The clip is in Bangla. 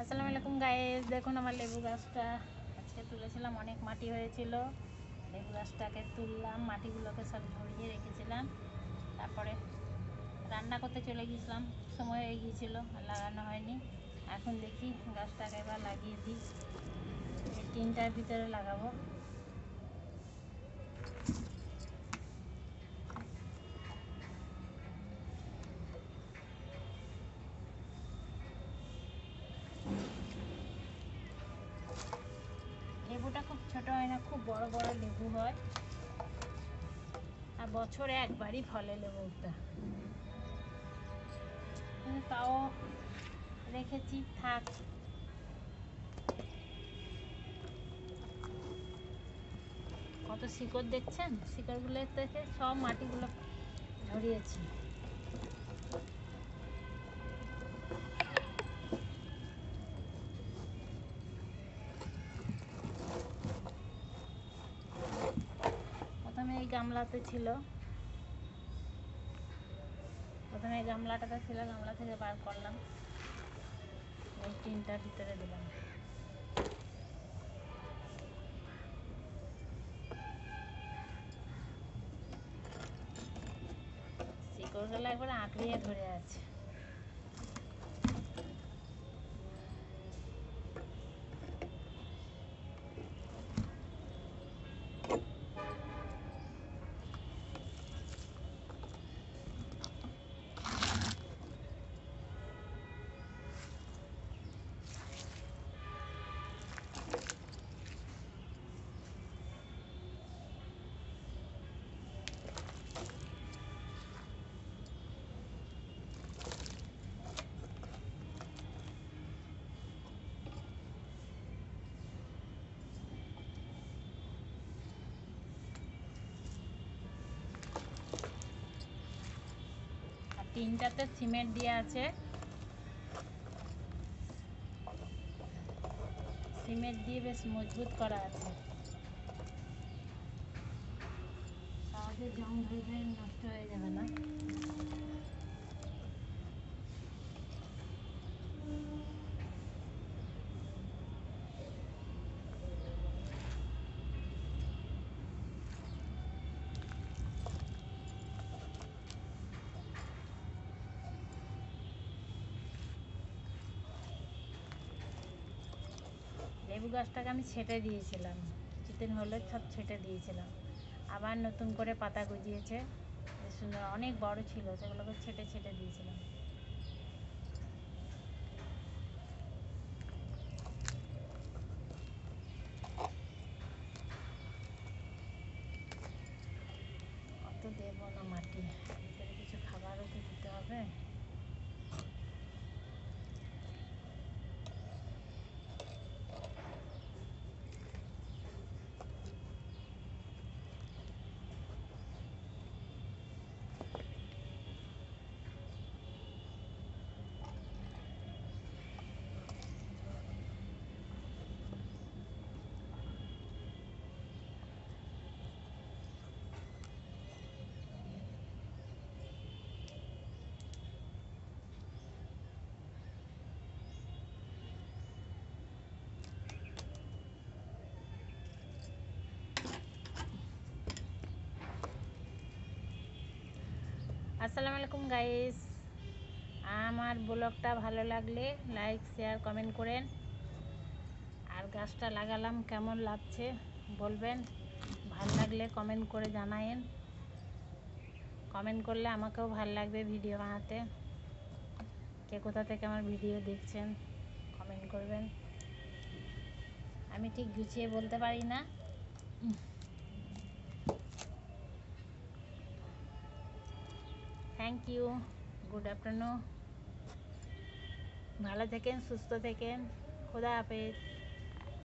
আসসালামু আলাইকুম গাইস, দেখুন আমার লেবু গাছটা আজকে তুলেছিলাম। অনেক মাটি হয়েছিল, লেবু গাছটাকে তুললাম, মাটিগুলোকে সব ঝরিয়ে রেখেছিলাম। তারপরে রান্না করতে চলে গিয়েছিলাম, সময় হয়ে গিয়েছিল আর লাগানো হয়নি। এখন দেখি গাছটাকে এবার লাগিয়ে দিই, এই টিনটার ভিতরে লাগাবো। লেবুটা খুব ছোট হয় না, খুব বড় বড় লেবু হয়, আর বছরে একবারই ফলে লেবুটা। তাও রেখেছি, থাক। কত শিকড় দেখছেন, শিকড়গুলো থেকে সব মাটিগুলো ঝরিয়েছি। প্রথমে এই গামলাতে ছিল, গামলাটাতে ছিল, গামলা থেকে বার করলাম, এই টিনটার ভিতরে দিলাম। শিকড়গুলো একবার আঁকড়িয়ে ধরে আছে। আর টিনটাতে সিমেন্ট দিয়ে আছে, সিমেন্ট দিয়ে বেশ মজবুত করা আছে, সহজে জং ধরে নষ্ট হয়ে যাবে না। লেবু গাছটাকে আমি ছেটে দিয়েছিলাম, কিছুদিন হলে সব ছেটে দিয়েছিলাম, আবার নতুন করে পাতা গজিয়েছে, বেশ সুন্দর। অনেক বড় ছিল, সেগুলোকে ছেটে ছেটে দিয়েছিলাম। অত দেবো না মাটি, ভিতরে কিছু খাবারও তো দিতে হবে। আসসালামু আলাইকুম গাইস, আমার ব্লগটা ভালো লাগলে লাইক শেয়ার কমেন্ট করেন। আর গাছটা লাগালাম, কেমন লাগছে বলবেন, ভালো লাগলে কমেন্ট করে জানায়েন। কমেন্ট করলে আমাকেও ভালো লাগবে ভিডিও বানাতে। কে কোথা থেকে আমার ভিডিও দেখছেন কমেন্ট করবেন। আমি ঠিক গুছিয়ে বলতে পারি না। থ্যাংক ইউ, গুড আফটারনুন, ভালো থেকেন, সুস্থ থেকেন, খোদা হাফেজ।